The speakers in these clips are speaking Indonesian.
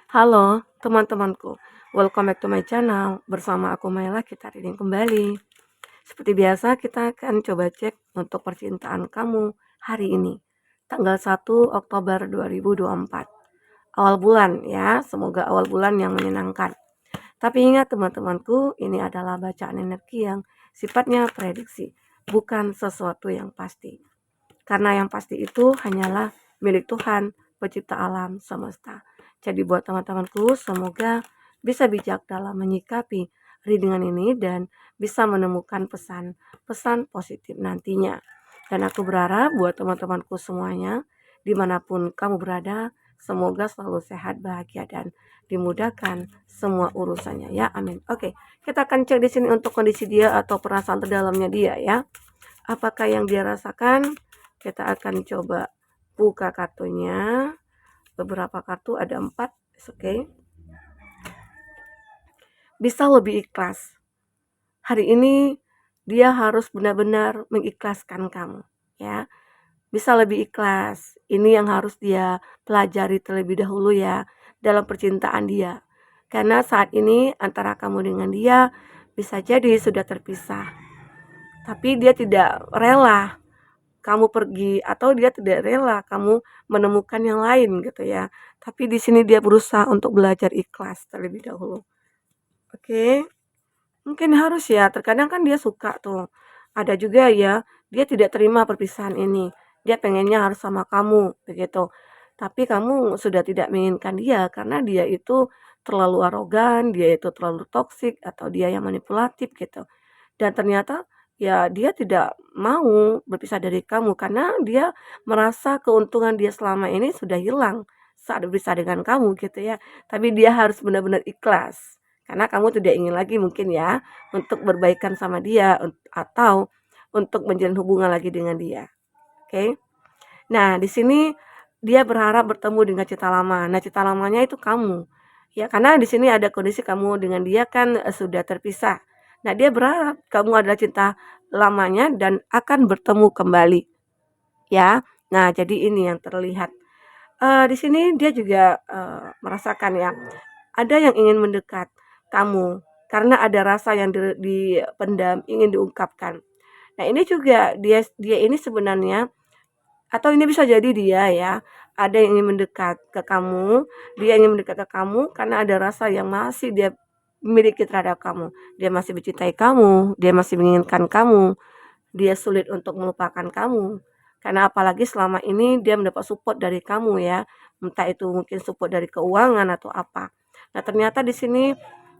Halo teman-temanku, welcome back to my channel. Bersama aku Maila, kita reading kembali. Seperti biasa, kita akan coba cek untuk percintaan kamu hari ini, tanggal 1 Oktober 2024. Awal bulan ya, semoga awal bulan yang menyenangkan. Tapi ingat teman-temanku, ini adalah bacaan energi yang sifatnya prediksi, bukan sesuatu yang pasti. Karena yang pasti itu hanyalah milik Tuhan, pencipta alam semesta. Jadi buat teman-temanku, semoga bisa bijak dalam menyikapi readingan ini dan bisa menemukan pesan-pesan positif nantinya. Dan aku berharap buat teman-temanku semuanya, dimanapun kamu berada, semoga selalu sehat, bahagia, dan dimudahkan semua urusannya ya. Amin. Oke, kita akan cek di sini untuk kondisi dia atau perasaan terdalamnya dia ya. Apakah yang dia rasakan? Kita akan coba buka kartunya. Beberapa kartu ada 4. Oke. Bisa lebih ikhlas. Hari ini dia harus benar-benar mengikhlaskan kamu ya. Bisa lebih ikhlas. Ini yang harus dia pelajari terlebih dahulu ya dalam percintaan dia. Karena saat ini antara kamu dengan dia bisa jadi sudah terpisah. Tapi dia tidak rela kamu pergi atau dia tidak rela kamu menemukan yang lain gitu ya. Tapi di sini dia berusaha untuk belajar ikhlas terlebih dahulu. Oke. Mungkin harus ya, terkadang kan dia suka tuh. Ada juga ya, dia tidak terima perpisahan ini. Dia pengennya harus sama kamu begitu. Tapi kamu sudah tidak menginginkan dia karena dia itu terlalu arogan, dia itu terlalu toksik atau dia yang manipulatif gitu. Dan ternyata ya dia tidak mau berpisah dari kamu karena dia merasa keuntungan dia selama ini sudah hilang saat berpisah dengan kamu gitu ya. Tapi dia harus benar-benar ikhlas karena kamu tidak ingin lagi mungkin ya untuk berbaikan sama dia atau untuk menjalin hubungan lagi dengan dia. Oke. Nah, di sini dia berharap bertemu dengan cinta lama. Nah, cinta lamanya itu kamu. Ya, karena di sini ada kondisi kamu dengan dia kan sudah terpisah. Nah, dia berharap kamu adalah cinta lamanya dan akan bertemu kembali, ya. Nah, jadi ini yang terlihat. Di sini dia juga merasakan ya, ada yang ingin mendekat kamu karena ada rasa yang dipendam ingin diungkapkan. Nah, ini juga dia dia ini sebenarnya atau ini bisa jadi dia ya, ada yang ingin mendekat ke kamu, dia ingin mendekat ke kamu karena ada rasa yang masih dia miliki terhadap kamu. Dia masih mencintai kamu, dia masih menginginkan kamu, dia sulit untuk melupakan kamu. Karena apalagi selama ini dia mendapat support dari kamu ya, entah itu mungkin support dari keuangan atau apa. Nah, ternyata di sini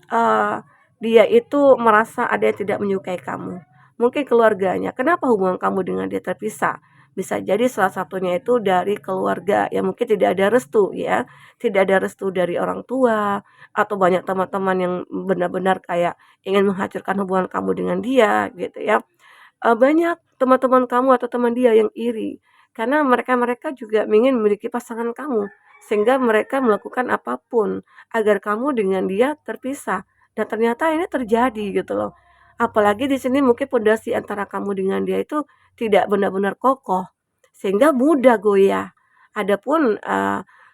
eh, dia itu merasa ada yang tidak menyukai kamu. Mungkin keluarganya. Kenapa hubungan kamu dengan dia terpisah? Bisa jadi salah satunya itu dari keluarga yang mungkin tidak ada restu ya, tidak ada restu dari orang tua atau banyak teman-teman yang benar-benar kayak ingin menghancurkan hubungan kamu dengan dia gitu ya. Banyak teman-teman kamu atau teman dia yang iri, karena mereka-mereka juga ingin memiliki pasangan kamu, sehingga mereka melakukan apapun agar kamu dengan dia terpisah, dan ternyata ini terjadi gitu loh. Apalagi di sini mungkin pondasi antara kamu dengan dia itu tidak benar-benar kokoh, sehingga mudah goyah. Adapun,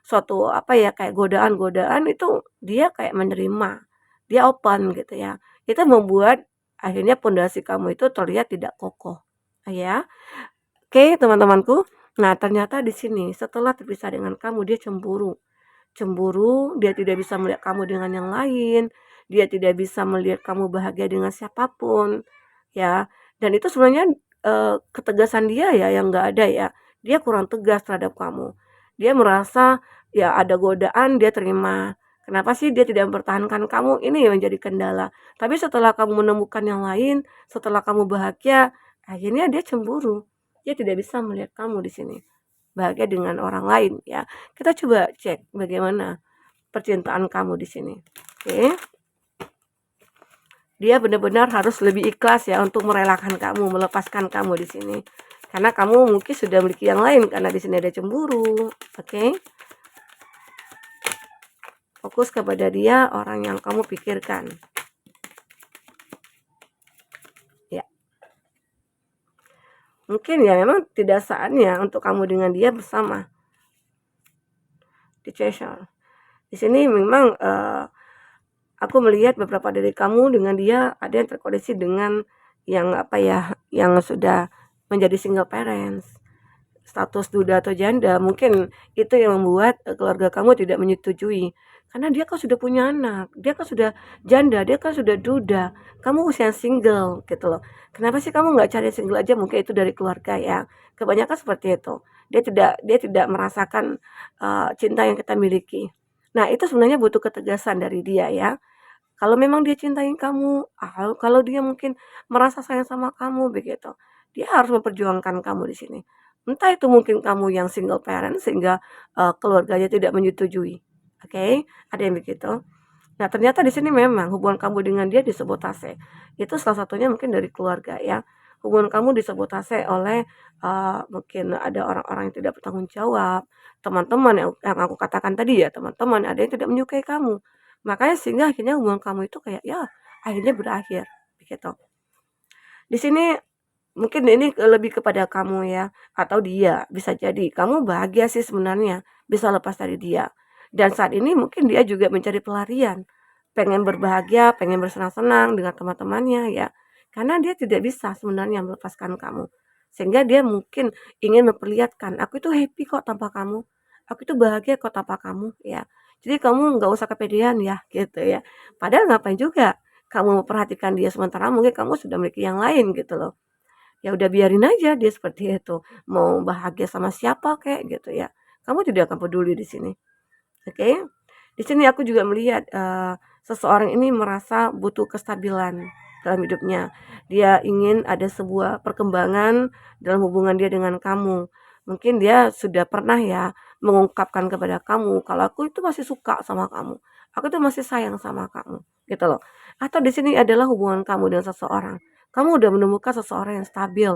suatu apa ya, kayak godaan-godaan itu dia kayak menerima, dia open gitu ya. Itu membuat akhirnya pondasi kamu itu terlihat tidak kokoh, ya. Oke, teman-temanku. Nah, ternyata di sini setelah terpisah dengan kamu dia cemburu. Cemburu, dia tidak bisa melihat kamu dengan yang lain, dia tidak bisa melihat kamu bahagia dengan siapapun, ya. Dan itu sebenarnya ketegasan dia ya yang nggak ada ya. Dia kurang tegas terhadap kamu. Dia merasa ya ada godaan dia terima. Kenapa sih dia tidak mempertahankan kamu? Ini yang menjadi kendala. Tapi setelah kamu menemukan yang lain, setelah kamu bahagia, akhirnya dia cemburu. Dia tidak bisa melihat kamu di sini bahagia dengan orang lain ya. Kita coba cek bagaimana percintaan kamu di sini. Oke. Dia benar-benar harus lebih ikhlas ya untuk merelakan kamu, melepaskan kamu di sini. Karena kamu mungkin sudah memiliki yang lain karena di sini ada cemburu. Oke. Fokus kepada dia, orang yang kamu pikirkan. Ya. Mungkin ya memang tidak saatnya untuk kamu dengan dia bersama. Di Di sini memang, aku melihat beberapa dari kamu dengan dia ada yang terkoneksi dengan yang, apa ya, yang sudah menjadi single parents. Status duda atau janda, mungkin itu yang membuat, keluarga kamu tidak menyetujui. Karena dia kan sudah punya anak, dia kan sudah janda, dia kan sudah duda, kamu usia single gitu loh. Kenapa sih kamu nggak cari single aja, mungkin itu dari keluarga ya, kebanyakan seperti itu. Dia tidak merasakan, cinta yang kita miliki. Nah, itu sebenarnya butuh ketegasan dari dia ya. Kalau memang dia cintai kamu, kalau dia mungkin merasa sayang sama kamu begitu, dia harus memperjuangkan kamu di sini. Entah itu mungkin kamu yang single parent sehingga, keluarganya tidak menyetujui, oke, ada yang begitu. Nah, ternyata di sini memang hubungan kamu dengan dia disabotase. Itu salah satunya mungkin dari keluarga ya. Hubungan kamu disabotase oleh, mungkin ada orang-orang yang tidak bertanggung jawab, teman-teman yang aku katakan tadi ya, teman-teman ada yang tidak menyukai kamu. Makanya sehingga akhirnya hubungan kamu itu kayak ya akhirnya berakhir, begitu. Di sini mungkin ini lebih kepada kamu ya, atau dia, bisa jadi. Kamu bahagia sih sebenarnya, bisa lepas dari dia. Dan saat ini mungkin dia juga mencari pelarian, pengen berbahagia, pengen bersenang-senang dengan teman-temannya ya. Karena dia tidak bisa sebenarnya melepaskan kamu. Sehingga dia mungkin ingin memperlihatkan, aku itu happy kok tanpa kamu. Aku itu bahagia kok tanpa kamu ya. Jadi kamu nggak usah kepedean ya gitu ya. Padahal ngapain juga kamu memperhatikan dia sementara mungkin kamu sudah memiliki yang lain gitu loh. Ya udah biarin aja dia seperti itu, mau bahagia sama siapa kek gitu ya, kamu tidak akan peduli di sini, oke? Di sini aku juga melihat, seseorang ini merasa butuh kestabilan dalam hidupnya. Dia ingin ada sebuah perkembangan dalam hubungan dia dengan kamu. Mungkin dia sudah pernah ya mengungkapkan kepada kamu, "Kalau aku itu masih suka sama kamu, aku tuh masih sayang sama kamu," gitu loh. Atau di sini adalah hubungan kamu dengan seseorang. Kamu udah menemukan seseorang yang stabil,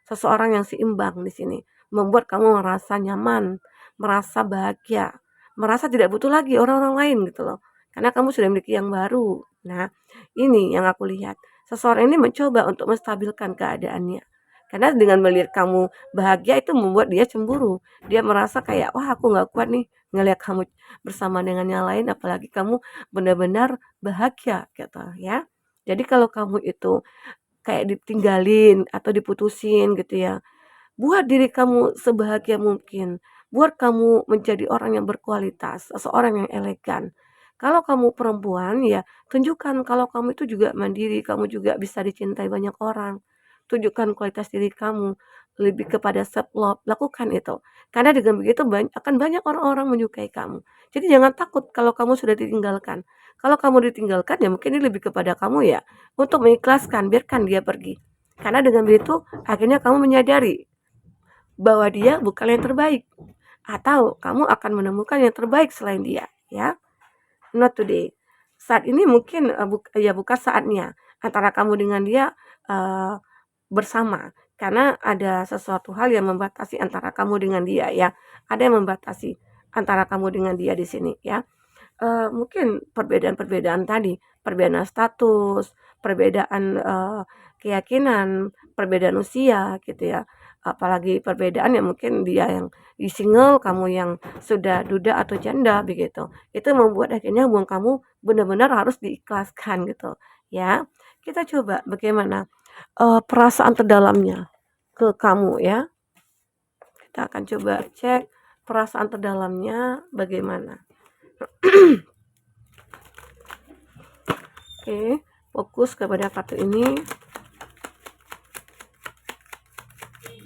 seseorang yang seimbang di sini, membuat kamu merasa nyaman, merasa bahagia. Merasa tidak butuh lagi orang-orang lain gitu loh, karena kamu sudah memiliki yang baru. Nah, ini yang aku lihat, seseorang ini mencoba untuk menstabilkan keadaannya. Karena dengan melihat kamu bahagia itu membuat dia cemburu. Dia merasa kayak, "Wah, aku nggak kuat nih ngelihat kamu bersama dengan yang lain, apalagi kamu benar-benar bahagia," gitu ya. Jadi kalau kamu itu kayak ditinggalin atau diputusin gitu ya, buat diri kamu sebahagia mungkin, buat kamu menjadi orang yang berkualitas, seseorang yang elegan. Kalau kamu perempuan, ya tunjukkan kalau kamu itu juga mandiri, kamu juga bisa dicintai banyak orang. Tunjukkan kualitas diri kamu, lebih kepada self love, lakukan itu. Karena dengan begitu akan banyak orang-orang menyukai kamu. Jadi jangan takut kalau kamu sudah ditinggalkan. Kalau kamu ditinggalkan ya mungkin ini lebih kepada kamu ya, untuk mengikhlaskan, biarkan dia pergi. Karena dengan begitu akhirnya kamu menyadari bahwa dia bukan yang terbaik atau kamu akan menemukan yang terbaik selain dia ya. Not today, saat ini mungkin ya bukan saatnya antara kamu dengan dia bersama, karena ada sesuatu hal yang membatasi antara kamu dengan dia ya, ada yang membatasi antara kamu dengan dia di sini ya. Mungkin perbedaan-perbedaan tadi, perbedaan status, perbedaan, keyakinan, perbedaan usia gitu ya. Apalagi perbedaan yang mungkin dia yang single, kamu yang sudah duda atau janda begitu. Itu membuat akhirnya hubungan kamu benar-benar harus diikhlaskan gitu ya. Kita coba bagaimana, perasaan terdalamnya ke kamu ya. Kita akan coba cek perasaan terdalamnya bagaimana. Oke, fokus kepada kartu ini.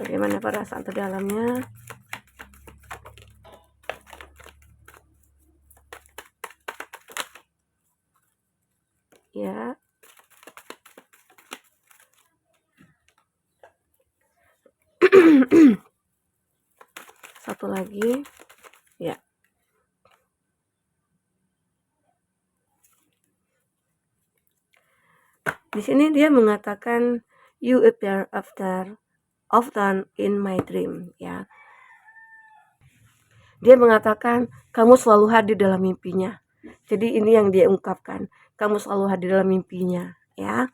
Bagaimana perasaan terdalamnya? Ya. Satu lagi. Ya. Di sini dia mengatakan you appear often in my dream ya. Dia mengatakan kamu selalu hadir dalam mimpinya. Jadi ini yang dia ungkapkan, kamu selalu hadir dalam mimpinya ya.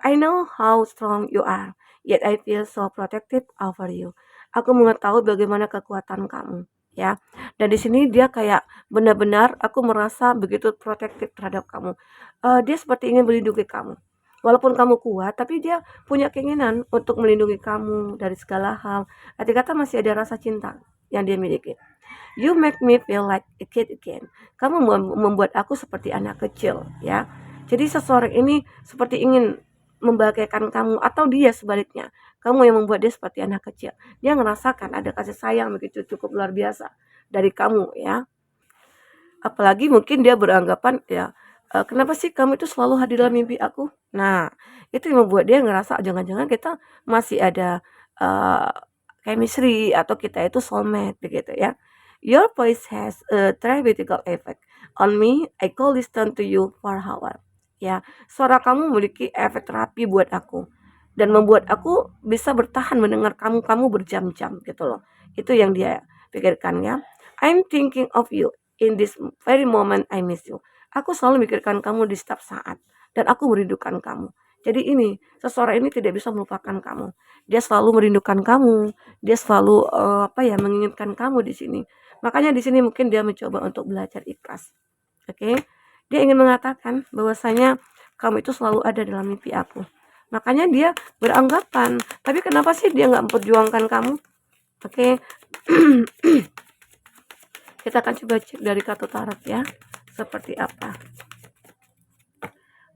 I know how strong you are, yet I feel so protective over you. Aku mengetahui bagaimana kekuatan kamu ya. Dan di sini dia kayak benar-benar aku merasa begitu protektif terhadap kamu. Dia seperti ingin melindungi kamu. Walaupun kamu kuat, tapi dia punya keinginan untuk melindungi kamu dari segala hal. Arti kata masih ada rasa cinta yang dia miliki. You make me feel like a kid again. Kamu membuat aku seperti anak kecil, ya. Jadi seseorang ini seperti ingin membahagiakan kamu atau dia sebaliknya. Kamu yang membuat dia seperti anak kecil. Dia ngerasakan ada kasih sayang begitu cukup luar biasa dari kamu, ya. Apalagi mungkin dia beranggapan ya, kenapa sih kamu itu selalu hadir dalam mimpi aku? Nah, itu yang membuat dia ngerasa jangan-jangan kita masih ada, eee, chemistry atau kita itu soulmate begitu ya. Your voice has a therapeutic effect on me, I could listen to you for hours. Ya, suara kamu memiliki efek terapi buat aku dan membuat aku bisa bertahan mendengar kamu berjam-jam gitu loh. Itu yang dia pikirkan ya. I'm thinking of you in this very moment I miss you. Aku selalu memikirkan kamu di setiap saat dan aku merindukan kamu. Jadi ini, seseorang ini tidak bisa melupakan kamu. Dia selalu merindukan kamu, dia selalu menginginkan kamu di sini. Makanya di sini mungkin dia mencoba untuk belajar ikhlas. Oke. Dia ingin mengatakan bahwasanya kamu itu selalu ada dalam mimpi aku. Makanya dia beranggapan, tapi kenapa sih dia nggak memperjuangkan kamu? Oke. Kita akan coba cek dari kartu tarot ya, seperti apa.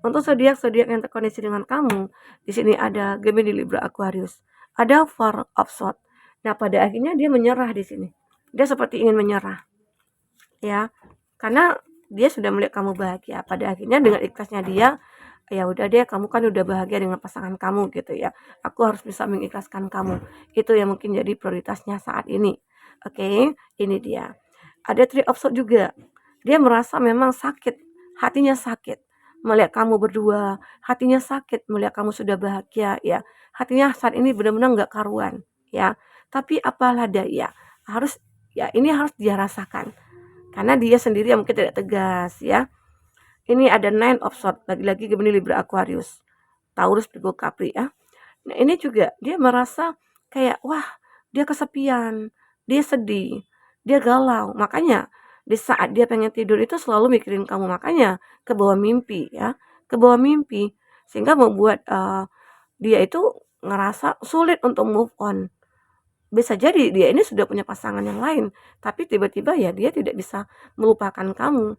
Untuk zodiak-zodiak yang terkoneksi dengan kamu, di sini ada Gemini, Libra, Aquarius. Ada Four of Swords. Nah, pada akhirnya dia menyerah di sini. Dia seperti ingin menyerah, ya. Karena dia sudah melihat kamu bahagia. Pada akhirnya dengan ikhlasnya dia, ya udah deh, kamu kan udah bahagia dengan pasangan kamu gitu ya. Aku harus bisa mengikhlaskan kamu. Itu yang mungkin jadi prioritasnya saat ini. Oke, ini dia. Ada Three of Swords juga. Dia merasa memang sakit, hatinya sakit melihat kamu berdua, hatinya sakit melihat kamu sudah bahagia ya. Hatinya saat ini benar-benar nggak karuan ya. Tapi apalah daya, harus ya ini harus dia rasakan. Karena dia sendiri yang mungkin tidak tegas ya. Ini ada Nine of Swords, lagi-lagi Gemini, Libra, Aquarius, Taurus, Virgo, Capri ya. Nah, ini juga dia merasa kayak wah, dia kesepian, dia sedih, dia galau. Makanya di saat dia pengen tidur itu selalu mikirin kamu, makanya ke bawah mimpi ya, ke bawah mimpi sehingga membuat dia itu ngerasa sulit untuk move on. Bisa jadi dia ini sudah punya pasangan yang lain, tapi tiba-tiba ya dia tidak bisa melupakan kamu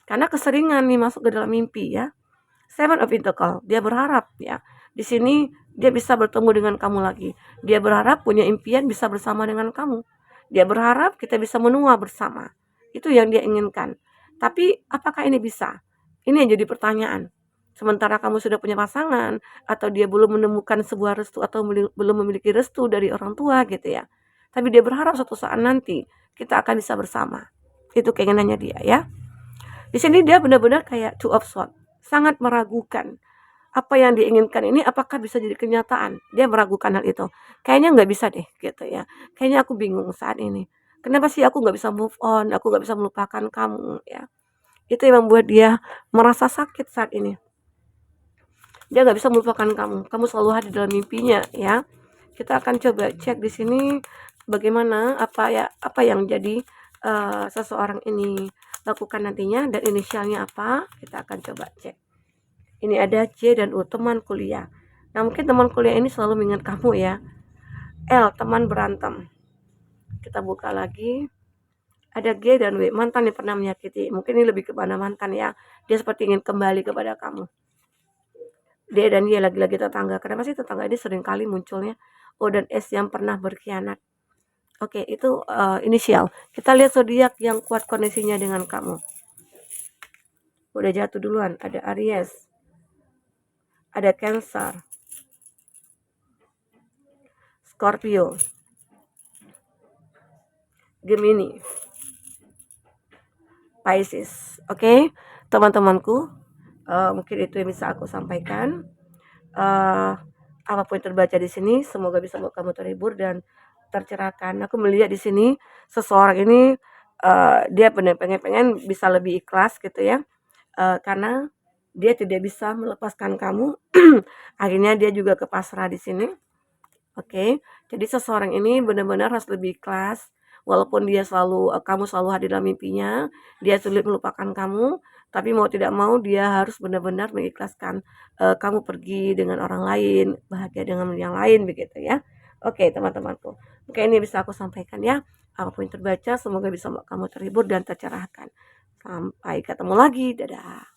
karena keseringan nih masuk ke dalam mimpi ya. Seven of Pentacles, dia berharap ya, di sini dia bisa bertemu dengan kamu lagi. Dia berharap punya impian bisa bersama dengan kamu. Dia berharap kita bisa menua bersama. Itu yang dia inginkan. Tapi apakah ini bisa? Ini yang jadi pertanyaan. Sementara kamu sudah punya pasangan atau dia belum menemukan sebuah restu atau belum memiliki restu dari orang tua gitu ya. Tapi dia berharap suatu saat nanti kita akan bisa bersama. Itu keinginannya dia ya. Di sini dia benar-benar kayak Two of Swords, sangat meragukan apa yang diinginkan ini apakah bisa jadi kenyataan. Dia meragukan hal itu. Kayaknya nggak bisa deh gitu ya. Kayaknya aku bingung saat ini. Kenapa sih aku nggak bisa move on? Aku nggak bisa melupakan kamu ya. Itu yang membuat dia merasa sakit saat ini. Dia nggak bisa melupakan kamu. Kamu selalu hadir dalam mimpinya ya. Kita akan coba cek di sini bagaimana apa yang jadi seseorang ini lakukan nantinya dan inisialnya apa. Kita akan coba cek. Ini ada C dan U, teman kuliah. Nah, mungkin teman kuliah ini selalu mengingat kamu ya. L, teman berantem. Kita buka lagi. Ada G dan W, mantan yang pernah menyakiti. Mungkin ini lebih kepada mantan ya. Dia seperti ingin kembali kepada kamu. D dan Y lagi-lagi tetangga. Kenapa sih tetangga ini sering kali munculnya? O dan S yang pernah berkhianat. Oke, itu inisial. Kita lihat zodiak yang kuat koneksinya dengan kamu. Udah jatuh duluan. Ada Aries. Ada Cancer. Scorpio. Gemini. Pisces. Oke, teman-temanku, mungkin itu yang bisa aku sampaikan. Apapun yang terbaca di sini, semoga bisa membuat kamu terhibur dan tercerahkan. Aku melihat di sini seseorang ini dia pengen bisa lebih ikhlas gitu ya, karena dia tidak bisa melepaskan kamu. Akhirnya dia juga ke pasrah di sini. Oke, jadi seseorang ini benar-benar harus lebih ikhlas walaupun kamu selalu hadir dalam mimpinya, dia sulit melupakan kamu, tapi mau tidak mau dia harus benar-benar mengikhlaskan, kamu pergi dengan orang lain, bahagia dengan yang lain begitu ya. Oke teman-temanku, mungkin ini bisa aku sampaikan ya. Apapun yang terbaca semoga bisa membuat kamu terhibur dan tercerahkan. Sampai ketemu lagi, dadah.